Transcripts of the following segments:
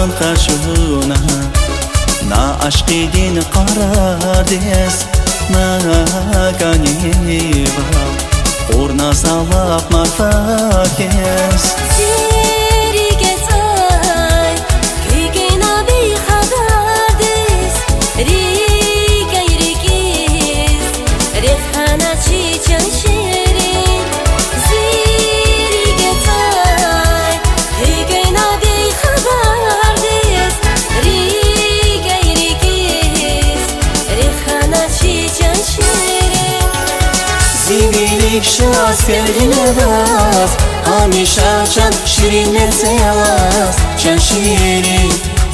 من خشونه نه عشقی دین قرار دیست نه گنیبا خورنا سواب مرفاکست زیری گتای که نبی خبر دیست ریگه ریگیز ریخانه چی چن شیرین زیری گتای که نبی خبر دیست ریگه ریگیز ریخانه چی چن شیرین زیبیlik şans belgilemez Hamişa can şirinler seyaz Can şirin,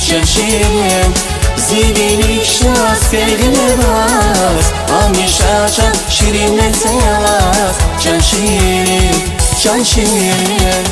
can şirin Zibilik şans belgilemez Hamişa can şirinler seyaz Can şirin, can şirin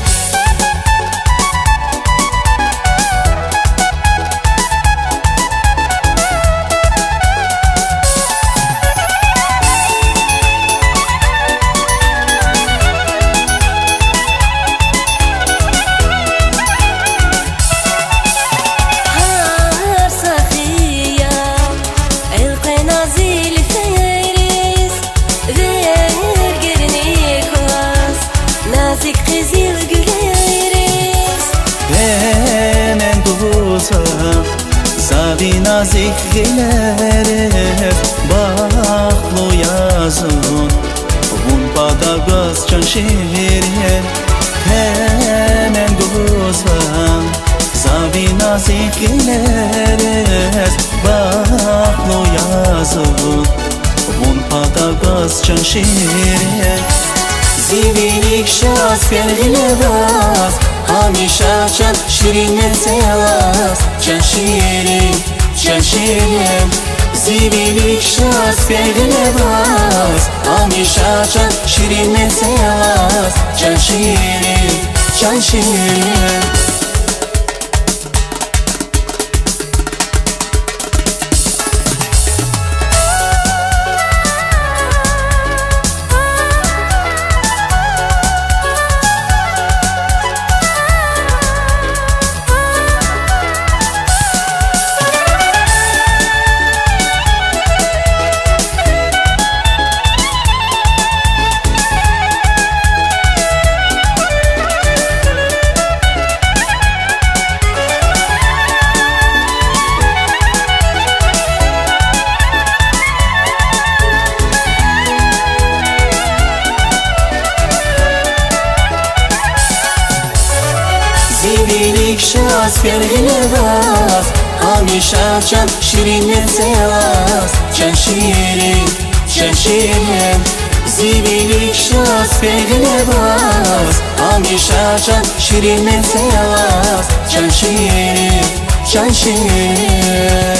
Zavi nazik gilerir Baklu yazın Vun pada göz can şirin Hemen guzan Zavi nazik gilerir Baklu yazın Vun pada göz can şirin Zivilik şans belgilemez Hamişa can şirinler seyaz Can şirin, can şirin Zivilik şans belgilemez Hamişa can şirinler seyaz Can şirin, can şirin Zibilik şans belgilemez Hamişa can şirinler seyaz Can şirin, can şirin Zibilik şans belgilemez Hamişa can şirinler seyaz Can şirin, can şirin